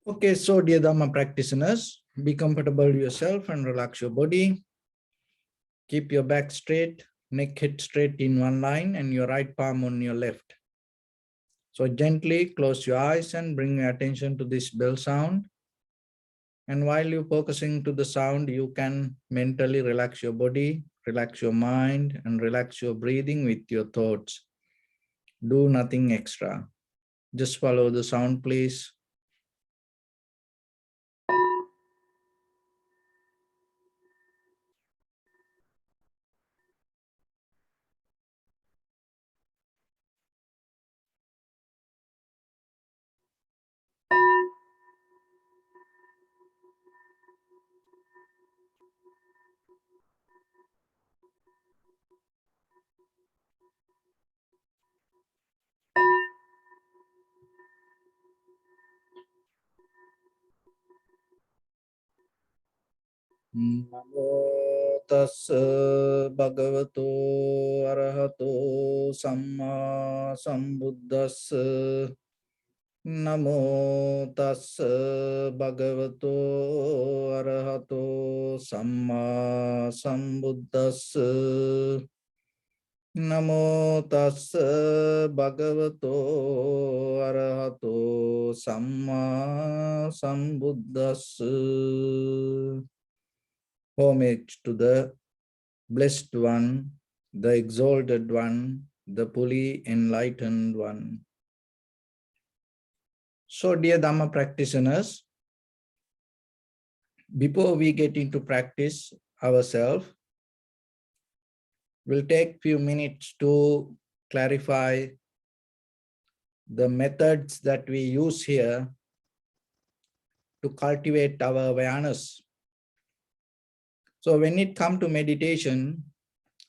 Okay, so dear Dharma practitioners, be comfortable yourself and relax your body. Keep your back straight, neck head straight in one line and your right palm on your left. So gently close your eyes and bring your attention to this bell sound. And while you're focusing to the sound, you can mentally relax your body, relax your mind, and relax your breathing with your thoughts. Do nothing extra. Just follow the sound, please. Namo tassa bhagavato arahato samma sambuddhassa. Namo tassa bhagavato arahato samma sambuddhassa. Namo tassa bhagavato arahato samma sambuddhassa. Homage to the Blessed One, the Exalted One, the fully enlightened One. So, dear Dhamma practitioners, before we get into practice ourselves, we'll take few minutes to clarify the methods that we use here to cultivate our awareness. So when it comes to meditation,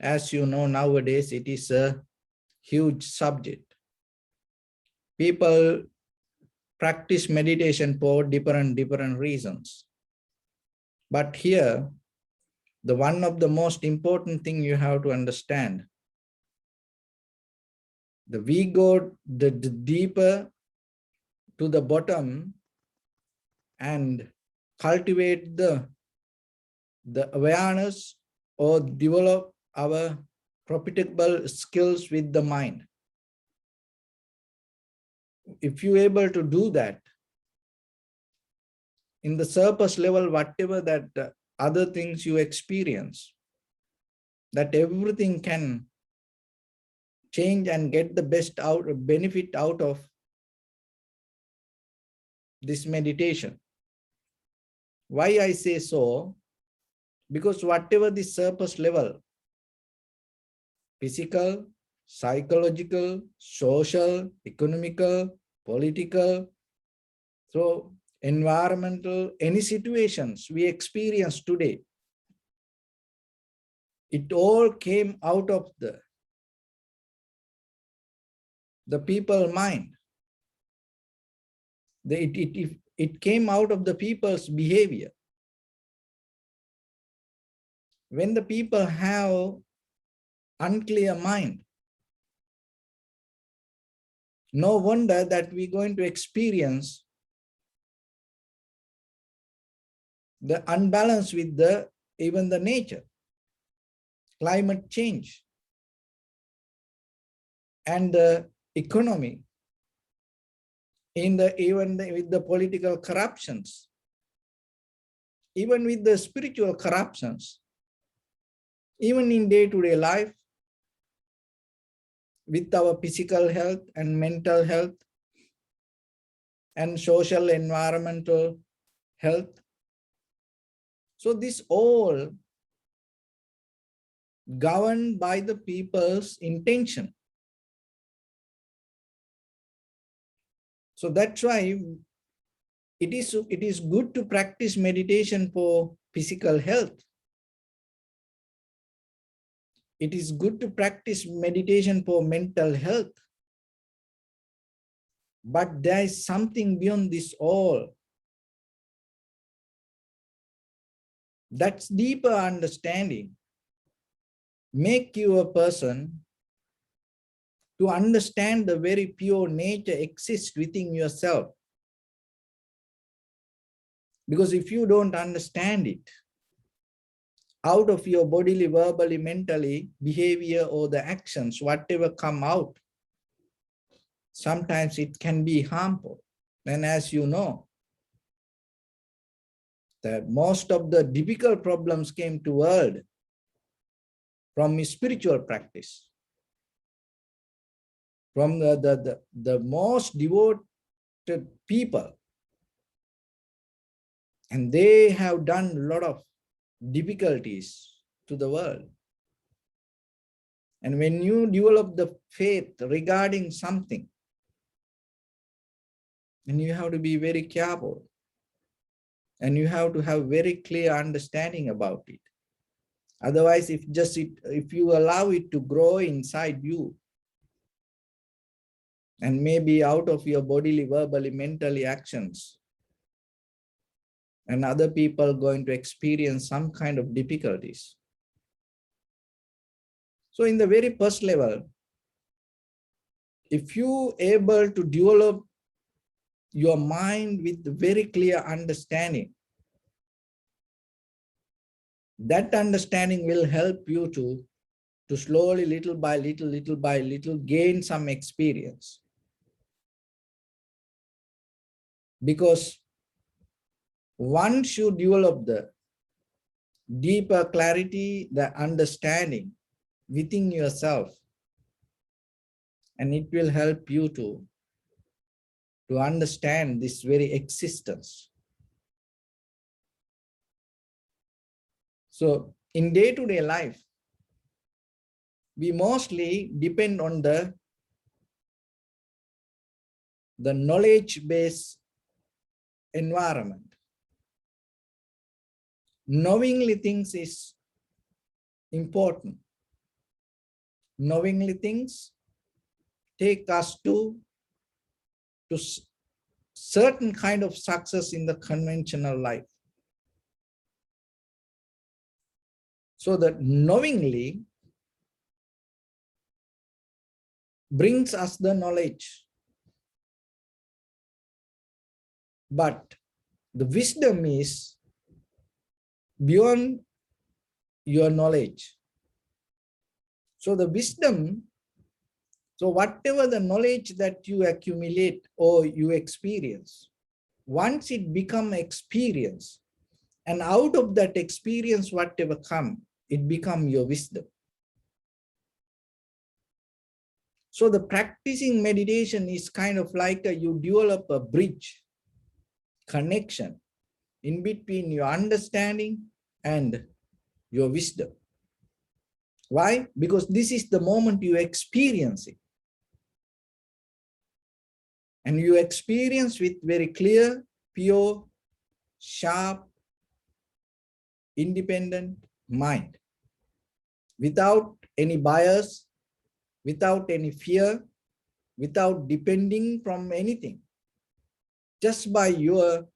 as you know, nowadays it is a huge subject. People practice meditation for different reasons. But here, the one of the most important thing you have to understand, we go the deeper to the bottom and cultivate the awareness or develop our profitable skills with the mind. If you're able to do that, in the surface level, whatever that other things you experience, that everything can change and get the best benefit out of this meditation. Why I say so? Because whatever the surface level, physical, psychological, social, economical, political, so environmental, any situations we experience today, it all came out of the people mind. It came out of the people's behavior. When the people have unclear mind, no wonder that we're going to experience the unbalance with even the nature, climate change, and the economy, with the political corruptions, even with the spiritual corruptions, even in day-to-day life, with our physical health and mental health and social environmental health. So this all governed by the people's intention. So that's why it is good to practice meditation for physical health. It is good to practice meditation for mental health. But there is something beyond this all. That's deeper understanding. Make you a person to understand the very pure nature exists within yourself. Because if you don't understand it, out of your bodily, verbally, mentally, behavior or the actions, whatever come out, sometimes it can be harmful. And as you know, that most of the difficult problems came to world from spiritual practice, from the most devoted people. And they have done a lot of difficulties to the world. And when you develop the faith regarding something, and you have to be very careful, and you have to have very clear understanding about it. Otherwise, if you allow it to grow inside you, and maybe out of your bodily, verbally, mentally actions, and other people going to experience some kind of difficulties. So in the very first level, if you able to develop your mind with very clear understanding, that understanding will help you to slowly, little by little, gain some experience. Because one should develop the deeper clarity, the understanding within yourself, and it will help you to understand this very existence. So in day-to-day life, we mostly depend on the knowledge-based environment. Knowingly things is important. Knowingly things take us to certain kind of success in the conventional life. So that knowingly brings us the knowledge. But the wisdom is beyond your knowledge. So the wisdom, so whatever the knowledge that you accumulate or you experience, once it becomes experience, and out of that experience, whatever come, it becomes your wisdom. So the practicing meditation is kind of like you develop a bridge, connection in between your understanding and your wisdom. Why? Because this is the moment you experience it. And you experience with very clear, pure, sharp, independent mind, without any bias, without any fear, without depending from anything, just by your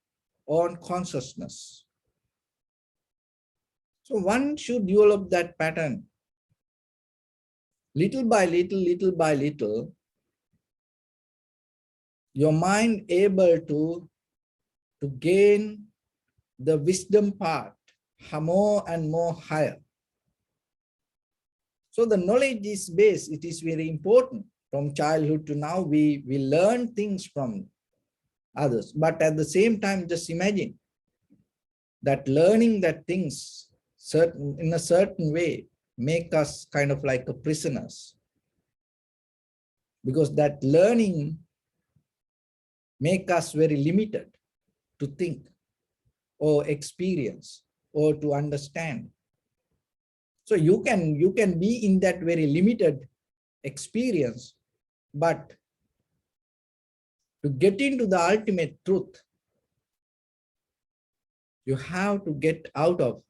own consciousness. So one should develop that pattern. Little by little, your mind able to gain the wisdom part more and more higher. So the knowledge is base, it is very important. From childhood to now, we learn things from others. But at the same time, just imagine that learning that things in a certain way make us kind of like a prisoners. Because that learning make us very limited to think or experience or to understand. So you can be in that very limited experience, but to get into the ultimate truth, you have to get out of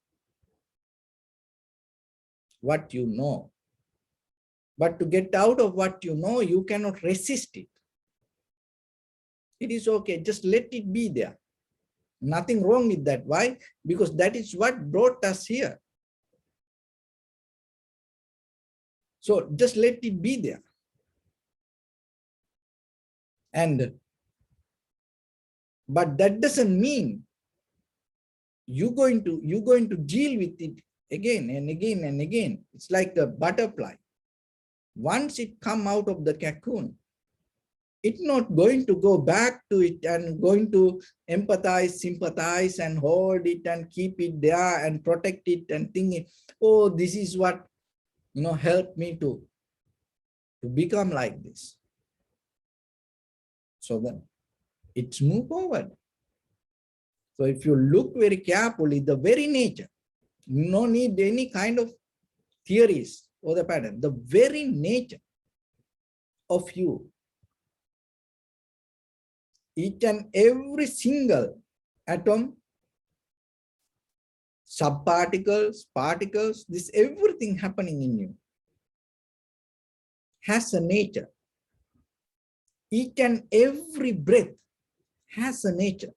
what you know. But to get out of what you know, you cannot resist it. It is okay, just let it be there. Nothing wrong with that. Why? Because that is what brought us here. So just let it be there. But that doesn't mean you're going to deal with it again and again and again. It's like a butterfly. Once it come out of the cocoon, it's not going to go back to it and going to empathize, sympathize, and hold it and keep it there and protect it and think, oh, this is what helped me to become like this. So then it's move forward. So if you look very carefully, the very nature, no need any kind of theories or the pattern, the very nature of you, each and every single atom, subparticles, particles, this everything happening in you has a nature. Each and every breath has a nature.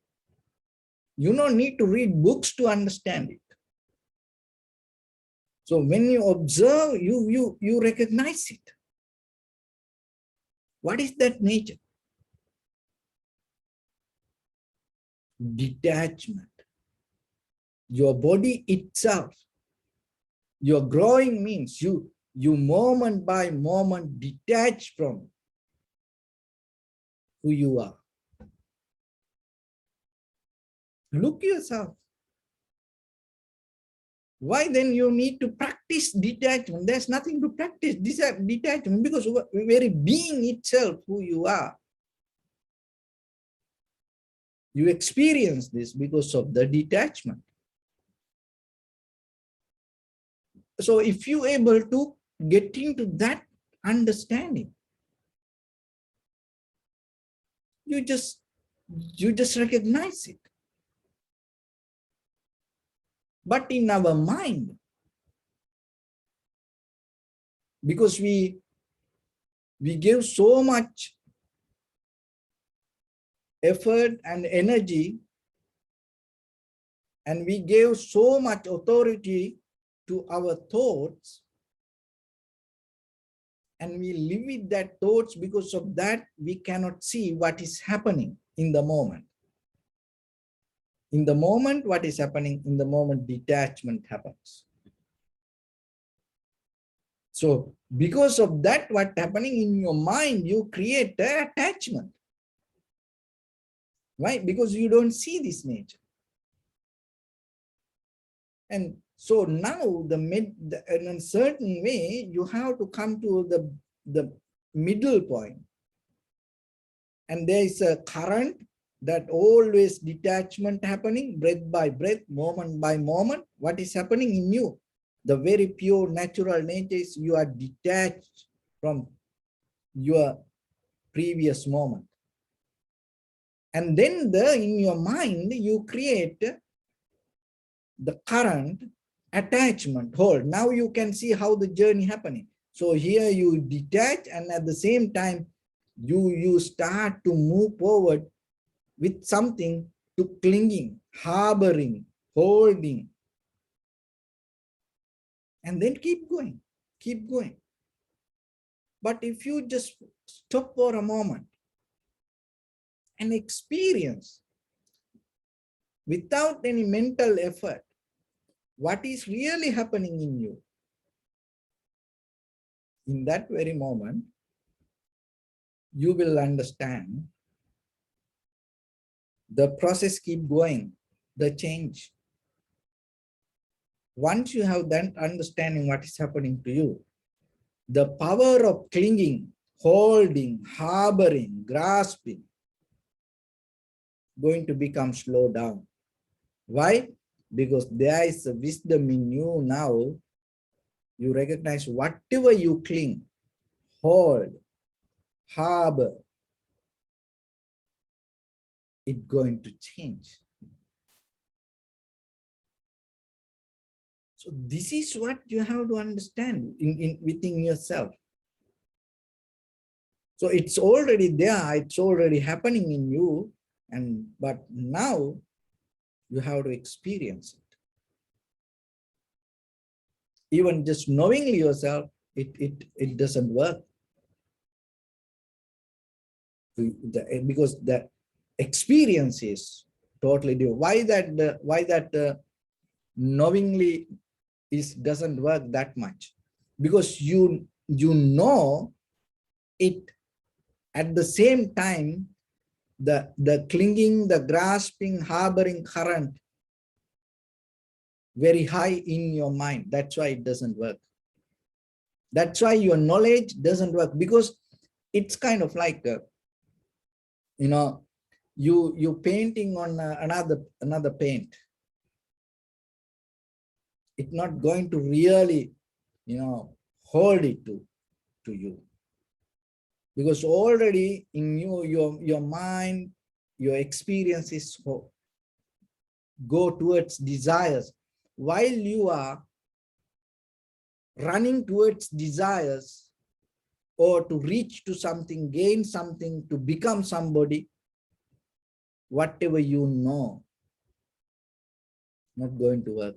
You don't need to read books to understand it. So when you observe, you recognize it. What is that nature? Detachment. Your body itself, your growing means you moment by moment detach from who you are. Look yourself. Why then you need to practice detachment? There's nothing to practice detachment, because very being itself who you are. You experience this because of the detachment. So if you're able to get into that understanding, you just recognize it. But in our mind, because we give so much effort and energy, and we gave so much authority to our thoughts, and we live with that thoughts, because of that we cannot see what is happening in the moment. In the moment, what is happening? In the moment, detachment happens. So because of that, what's happening in your mind, you create an attachment. Why? Because you don't see this nature. And so now in a certain way, you have to come to the middle point. And there is a current that always detachment happening, breath by breath, moment by moment. What is happening in you? The very pure natural nature is you are detached from your previous moment. And then in your mind, you create the current attachment, hold. Now you can see how the journey happening. So here you detach, and at the same time, you start to move forward with something to clinging, harboring, holding, and then keep going, keep going. But if you just stop for a moment and experience without any mental effort what is really happening in you, in that very moment, you will understand the process keep going, the change. Once you have that understanding what is happening to you, the power of clinging, holding, harboring, grasping, going to become slow down. Why? Because there is a wisdom in you now. You recognize whatever you cling, hold, harbor, it's going to change. So this is what you have to understand within yourself. So it's already there, it's already happening in you, but now you have to experience it. Even just knowing yourself, it doesn't work. Because the experience is totally different. Why that knowingly doesn't work that much? Because you know it. At the same time, the clinging, the grasping, harboring current very high in your mind. That's why it doesn't work. That's why your knowledge doesn't work, because it's kind of like you painting on another paint. It's not going to really hold it to you, because already in your mind, your experiences go towards desires. While you are running towards desires, or to reach to something, gain something, to become somebody, whatever you know, not going to work.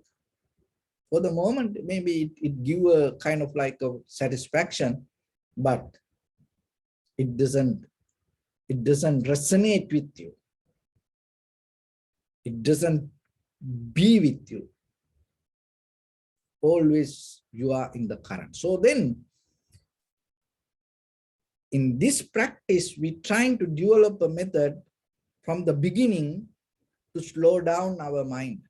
For the moment, maybe it give a kind of like a satisfaction, but it doesn't resonate with you. It doesn't be with you. Always you are in the current. So then, in this practice, we're trying to develop a method from the beginning to slow down our mind.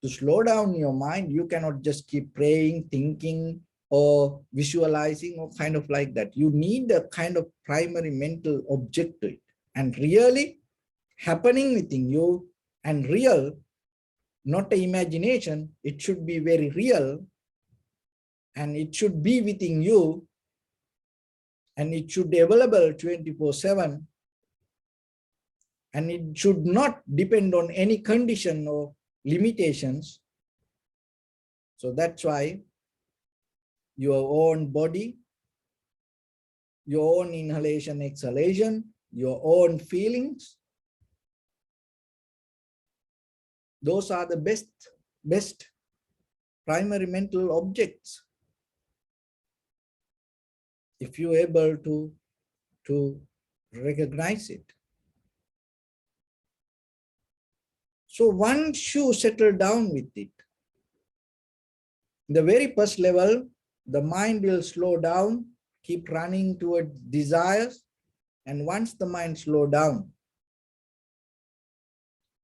To slow down your mind, you cannot just keep praying, thinking, or visualizing, or kind of like that. You need a kind of primary mental object to it, and really happening within you, and real, not an imagination. It should be very real, and it should be within you, and it should be available 24/7, and it should not depend on any condition or limitations. So that's why your own body, your own inhalation, exhalation, your own feelings, those are the best primary mental objects. If you're able to recognize it. So once you settle down with it, the very first level, the mind will slow down, keep running towards desires. And once the mind slows down,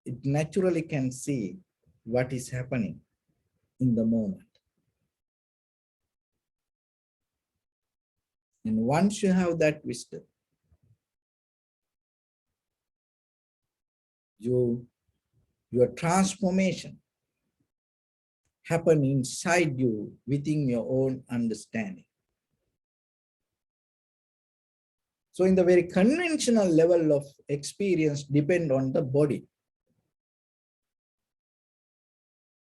it naturally can see what is happening in the moment. And once you have that wisdom, your transformation happen inside you within your own understanding. So in the very conventional level of experience depend on the body.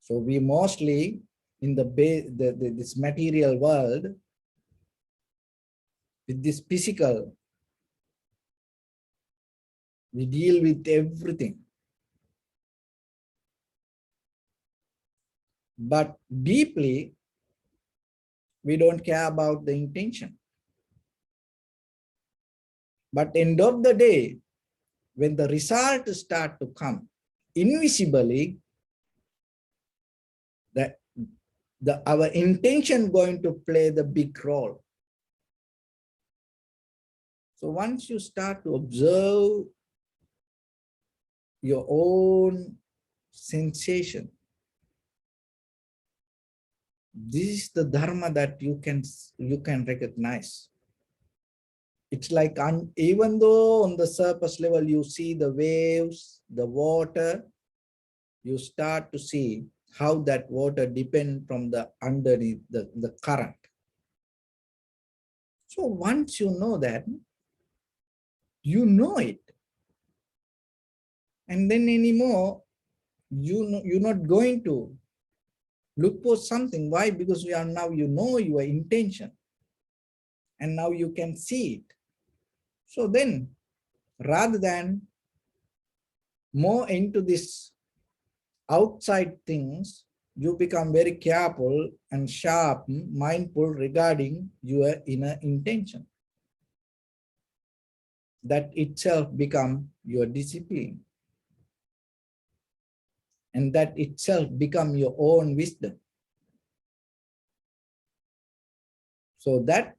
So we mostly in this material world, with this physical, we deal with everything. But deeply, we don't care about the intention. But end of the day, when the results start to come, invisibly, our intention going to play the big role. So once you start to observe your own sensation, this is the Dharma that you can recognize. It's like, even though on the surface level you see the waves, the water, you start to see how that water depends from the underneath the current. So once you know that, you know it. And then anymore, you're not going to look for something. Why? Because you know your intention. And now you can see it. So then, rather than more into this outside things, you become very careful and sharp, mindful regarding your inner intention. that itself become your discipline. And that itself become your own wisdom. So that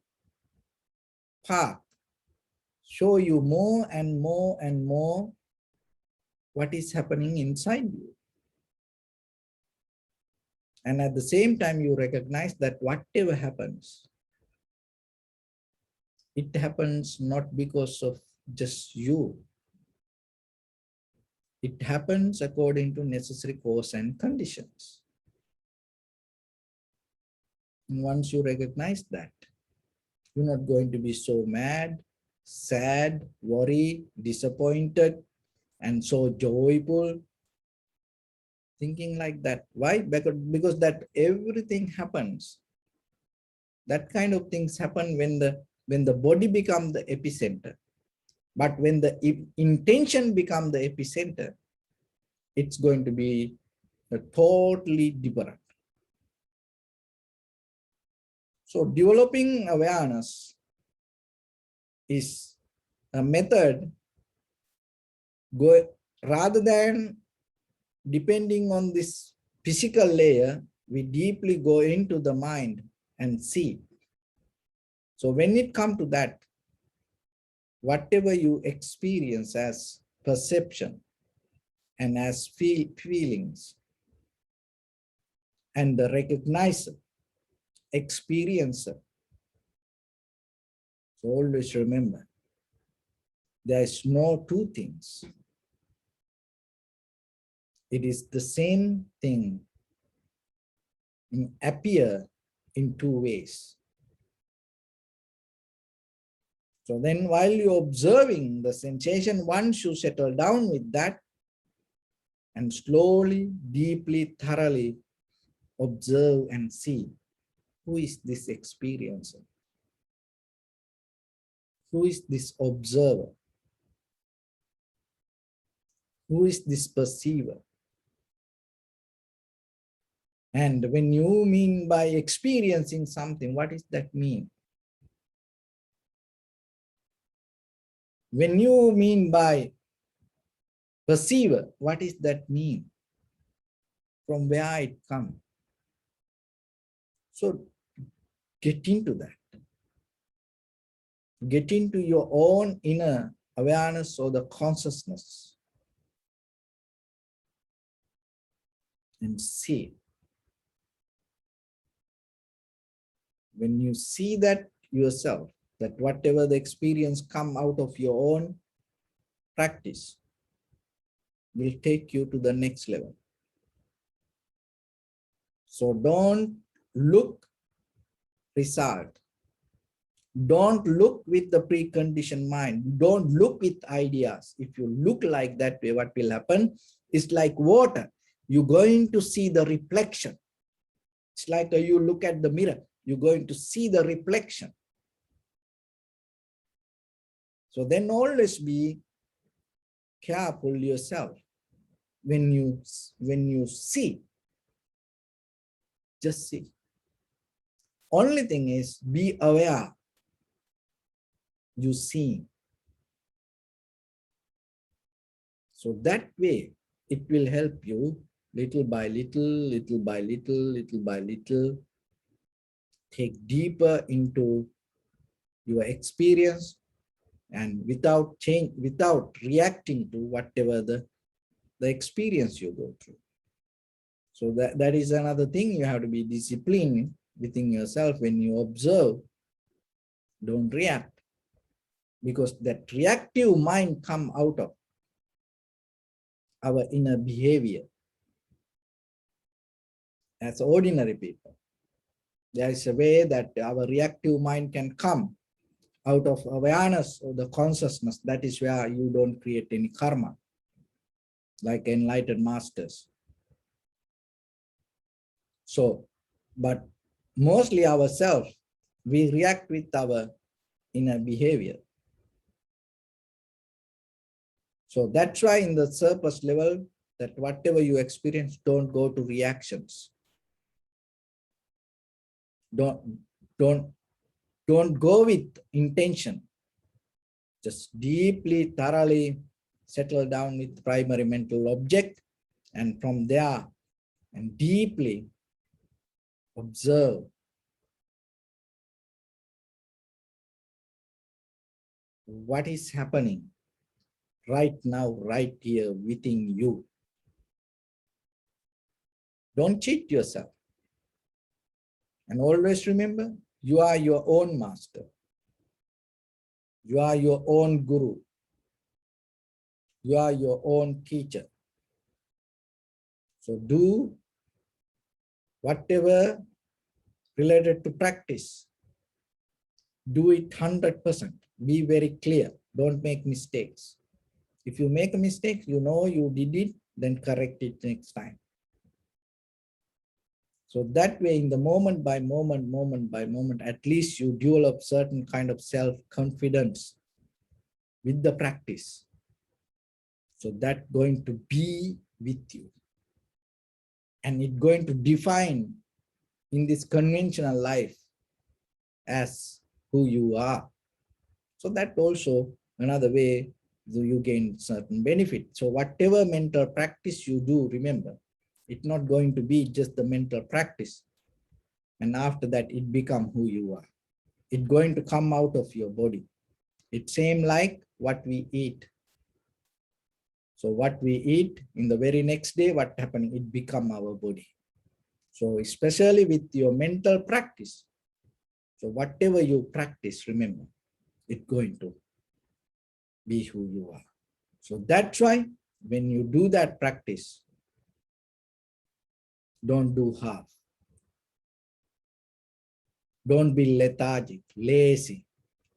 path show you more and more and more what is happening inside you. And at the same time, you recognize that whatever happens, it happens not because of just you. It happens according to necessary cause and conditions. And once you recognize that, you're not going to be so mad, sad, worried, disappointed, and so joyful, thinking like that. Why? Because that everything happens. That kind of things happen when the body becomes the epicenter. But when the intention becomes the epicenter, it's going to be a totally different. So developing awareness is a method rather than depending on this physical layer, we deeply go into the mind and see. So when it comes to that, whatever you experience as perception and as feelings, and the recognizer, experiencer. So always remember, there is no two things. It is the same thing appear in two ways. So then while you're observing the sensation, once you settle down with that and slowly, deeply, thoroughly observe and see, who is this experiencer? Who is this observer? Who is this perceiver? And when you mean by experiencing something, what does that mean? When you mean by perceiver, what does that mean? From where it comes? So get into that. Get into your own inner awareness or the consciousness and see. When you see that yourself, that whatever the experience come out of your own practice will take you to the next level. So don't look result. Don't look with the preconditioned mind. Don't look with ideas. If you look like that way, what will happen? It's like water. You're going to see the reflection. It's like you look at the mirror. You're going to see the reflection. So then always be careful yourself. When you see, just see. Only thing is be aware you see. So that way it will help you little by little, little by little, little by little, take deeper into your experience and without change, without reacting to whatever the experience you go through. So that is another thing. You have to be disciplined within yourself. When you observe, don't react, because that reactive mind come out of our inner behavior as ordinary people. There is a way that our reactive mind can come out of awareness or the consciousness. That is where you don't create any karma, like enlightened masters. So, but mostly ourselves, we react with our inner behavior. So that's why in the surface level, that whatever you experience, don't go to reactions. Don't go with intention. Just deeply, thoroughly settle down with primary mental object, and from there, and deeply observe what is happening right now, right here within you. Don't cheat yourself. And always remember, you are your own master. You are your own guru. You are your own teacher. So do whatever related to practice. Do it 100%. Be very clear. Don't make mistakes. If you make a mistake, you know you did it, then correct it next time. So that way, in the moment by moment, at least you develop certain kind of self-confidence with the practice. So that's going to be with you. And it's going to define in this conventional life as who you are. So that also another way you gain certain benefit. So whatever mental practice you do, remember, it's not going to be just the mental practice. And after that, it become who you are. It's going to come out of your body. It's same like what we eat. So what we eat in the very next day, what happening, it become our body. So especially with your mental practice. So whatever you practice, remember, it's going to be who you are. So that's why when you do that practice, don't do half. Don't be lethargic, lazy.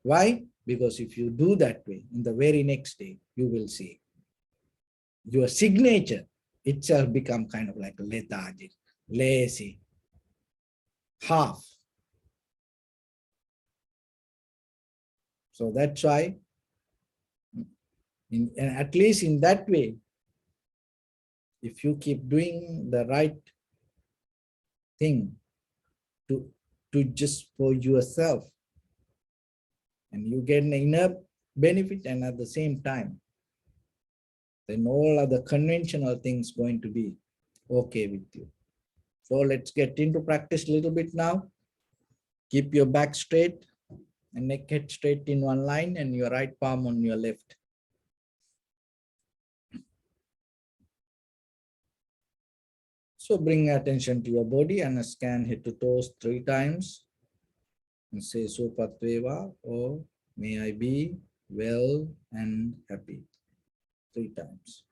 Why? Because if you do that way, in the very next day, you will see your signature itself become kind of like lethargic, lazy, half. So that's why, at least in that way, if you keep doing the right thing to just for yourself, and you get an inner benefit, and at the same time, then all other conventional things going to be okay with you. So let's get into practice a little bit now. Keep your back straight and neck head straight in one line, and your right palm on your left. So bring attention to your body and scan head to toes 3 times and say Sopatveva, or may I be well and happy 3 times.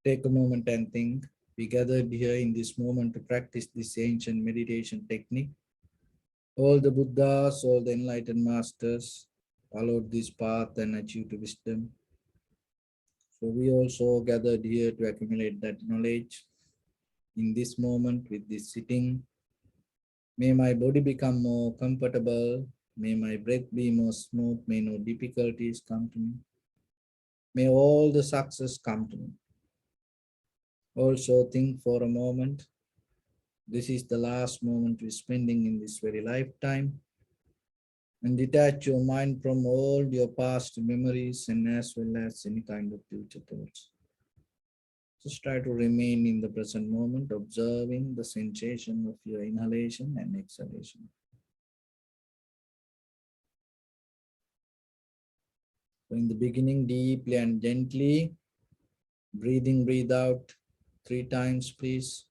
Take a moment and think. We gathered here in this moment to practice this ancient meditation technique. All the Buddhas, all the enlightened masters followed this path and achieved wisdom. So we also gathered here to accumulate that knowledge. In this moment with this sitting, may my body become more comfortable. May my breath be more smooth. May no difficulties come to me. May all the success come to me. Also think for a moment. This is the last moment we're spending in this very lifetime. And detach your mind from all your past memories and as well as any kind of future thoughts. Just try to remain in the present moment, observing the sensation of your inhalation and exhalation. So in the beginning, deeply and gently, breathe in, breathe out 3 times, please.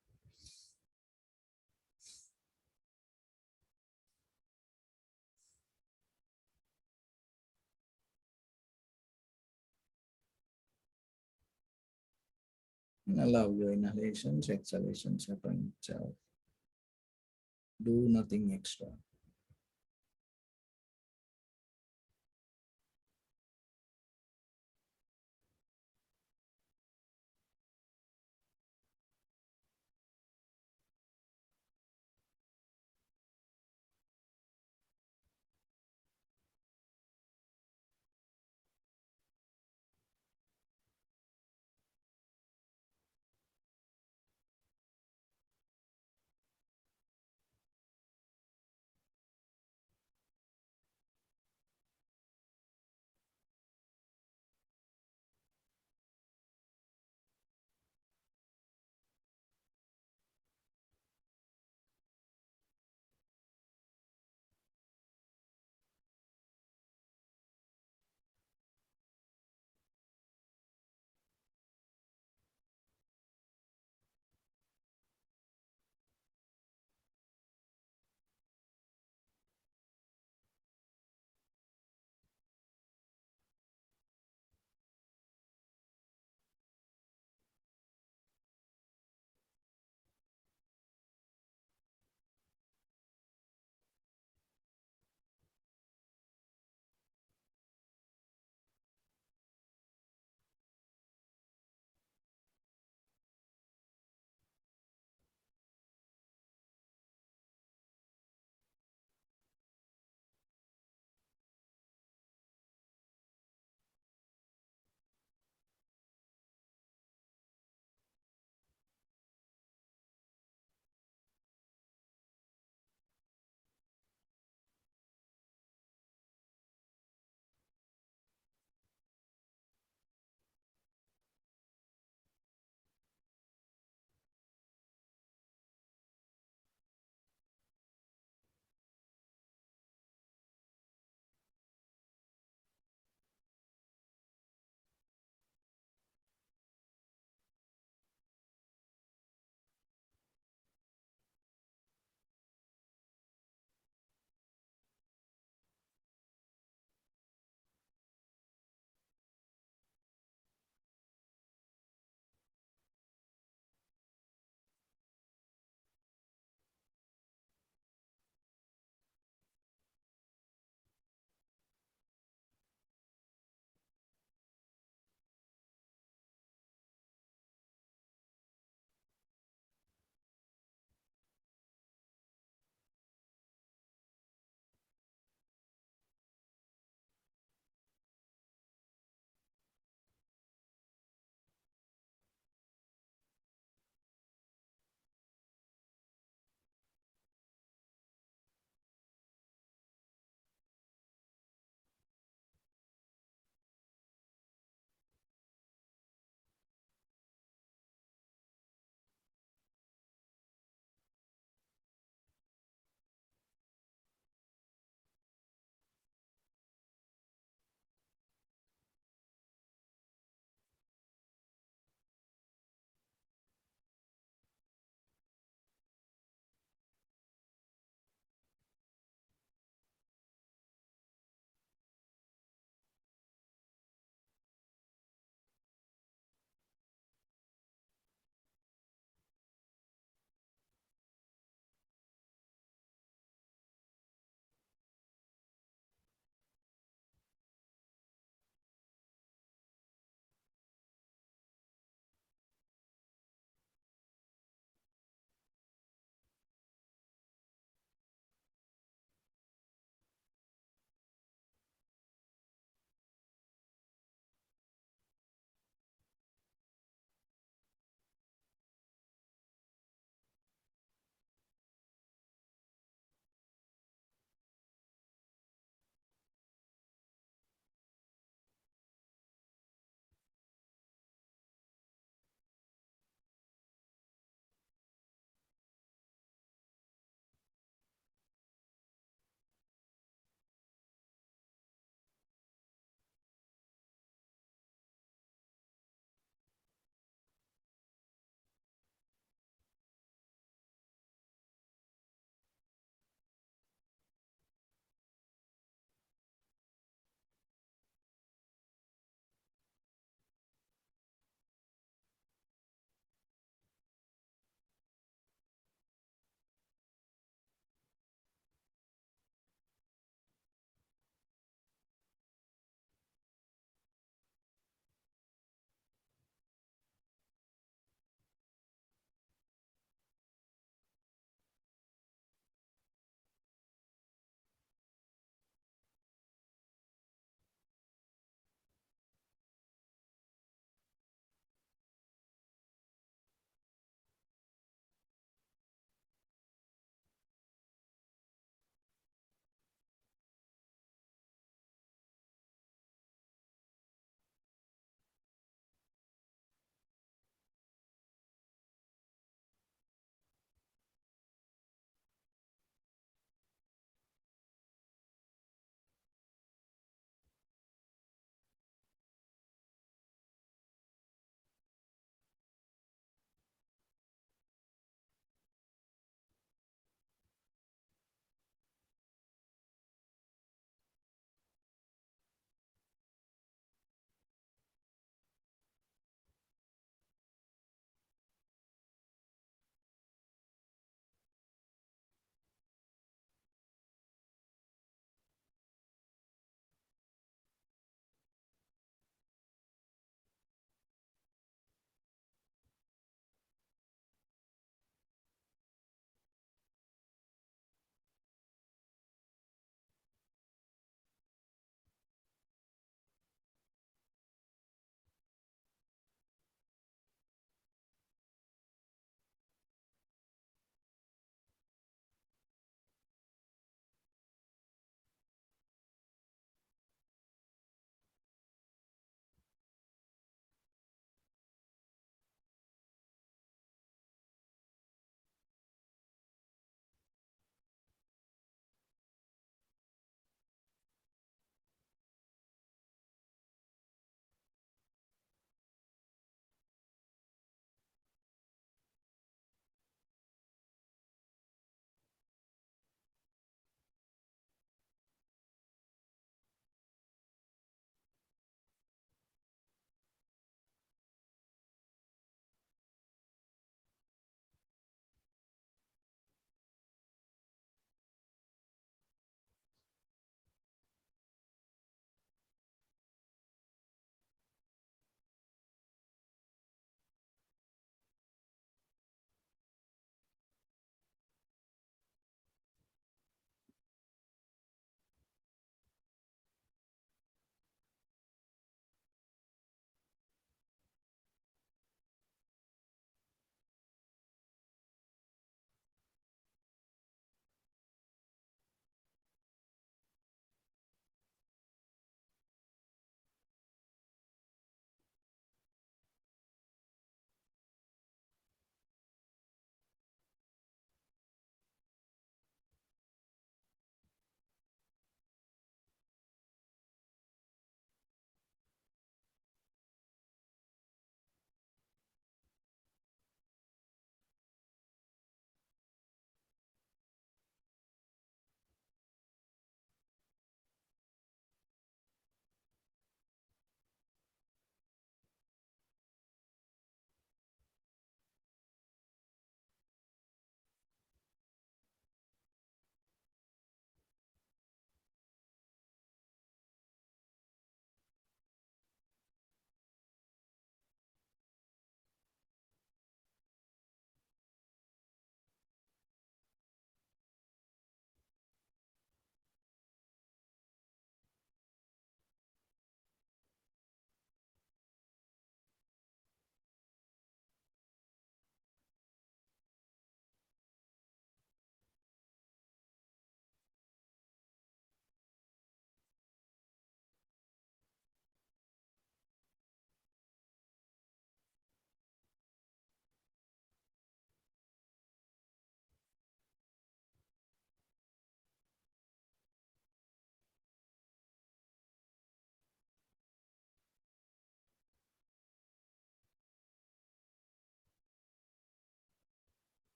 And allow your inhalations, exhalations happen itself. Do nothing extra.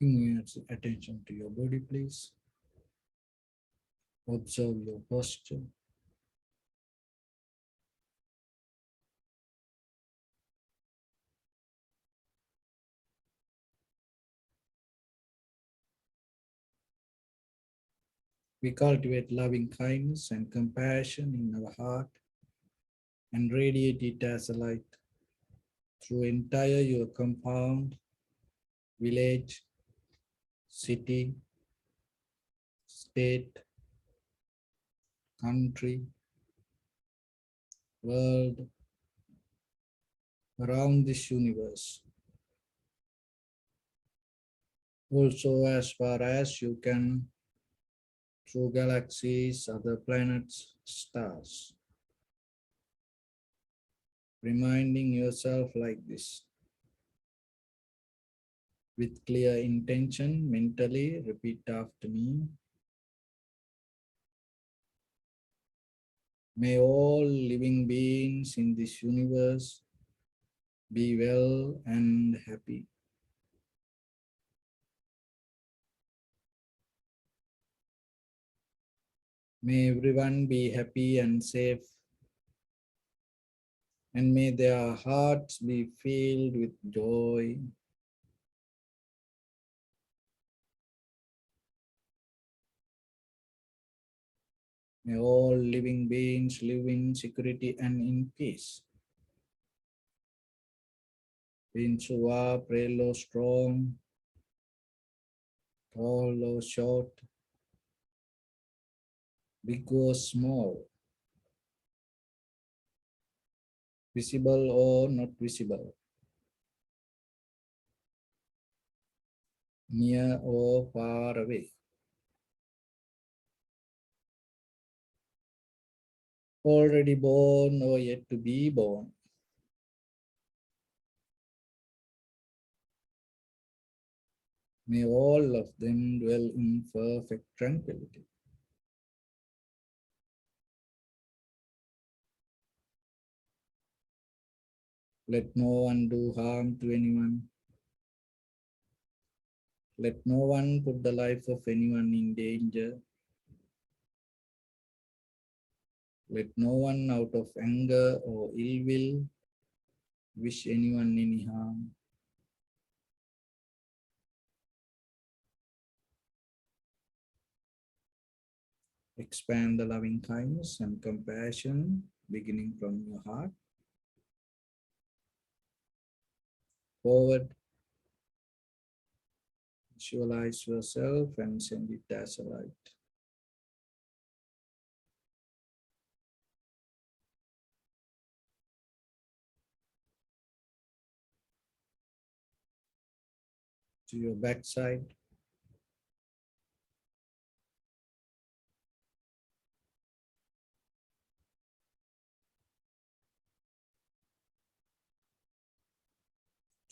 Bring your attention to your body, please. Observe your posture. We cultivate loving kindness and compassion in our heart and radiate it as a light through entire your compound, village, city, state, country, world, around this universe. Also, as far as you can, through galaxies, other planets, stars. Reminding yourself like this. With clear intention, mentally repeat after me. May all living beings in this universe be well and happy. May everyone be happy and safe, and may their hearts be filled with joy. May all living beings live in security and in peace. Beings who are frail or strong, tall or short, big or small, visible or not visible, near or far away, already born or yet to be born. May all of them dwell in perfect tranquility. Let no one do harm to anyone. Let no one put the life of anyone in danger. Let no one out of anger or ill will wish anyone any harm. Expand the loving kindness and compassion beginning from your heart. Forward, visualize yourself and send it as a light. To your backside,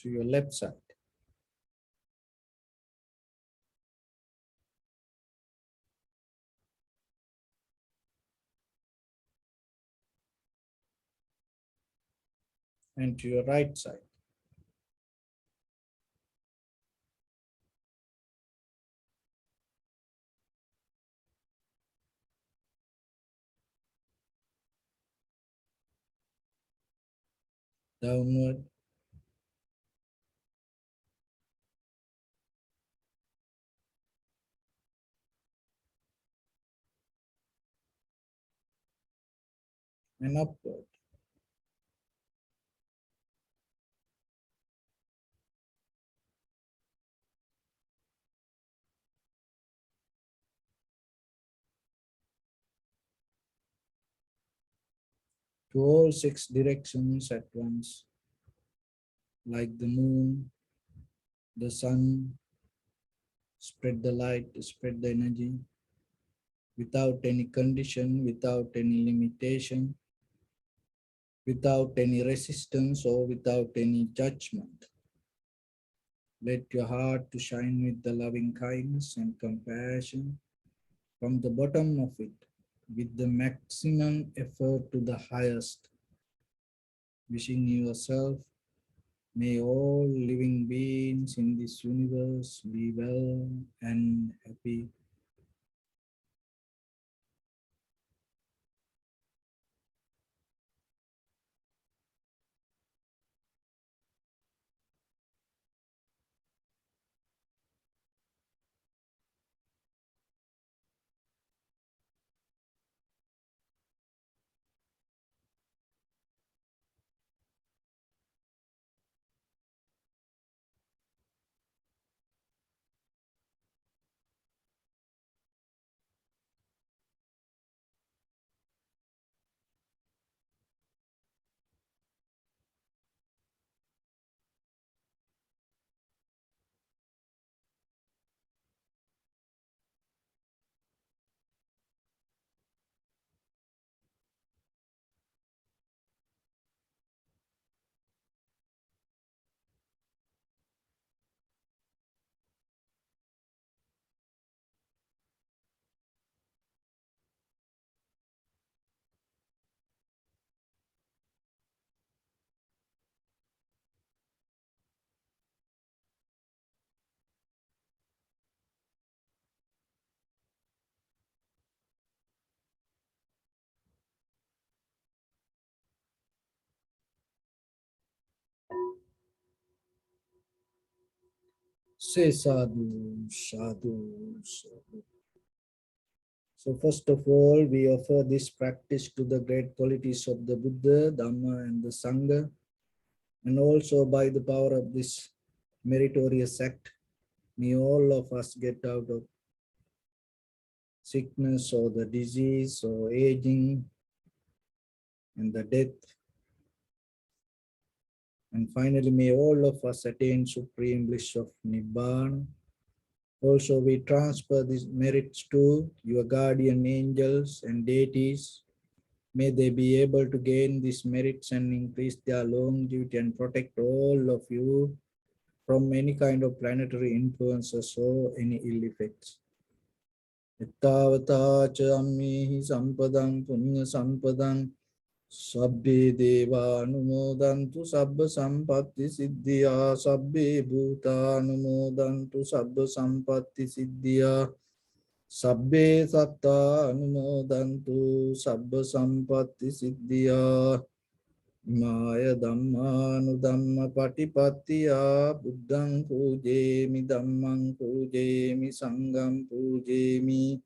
to your left side, and to your right side. Downward, and upward. To all six directions at once, like the moon, the sun, spread the light, spread the energy, without any condition, without any limitation, without any resistance or without any judgment. Let your heart to shine with the loving kindness and compassion from the bottom of it, with the maximum effort to the highest, wishing yourself May all living beings in this universe be well and happy. Say sadhu, sadhu, sadhu. So first of all, we offer this practice to the great qualities of the Buddha, Dharma, and the Sangha, and also by the power of this meritorious act, may all of us get out of sickness or the disease or aging and the death. And finally, may all of us attain supreme bliss of Nibbana. Also, we transfer these merits to your guardian angels and deities. May they be able to gain these merits and increase their longevity and protect all of you from any kind of planetary influences or any ill effects. Ittavata cha ammihi sampadang punya sampadang sabbe deva anumodantu sabba sampatti siddhya sabbe bhuta anumodantu sabba sampatti siddhya sabbe satta anumodantu sabba sampatti siddhya Maya Dhammanu Dhamma Patipattiya Buddhang Pujemi Dhammang Pujemi Sangham Pujemi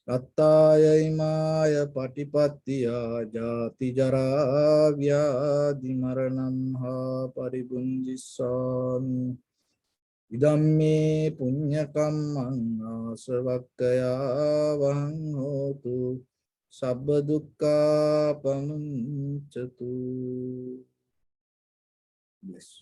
Rattaya Imaya Patipattiya Jati Jara Vyadi Maranam Ha Paribunjissami Idamme Punyakammang Asavakkaya Vahang Hotu Sabba dukkha pamuncatu. Bless.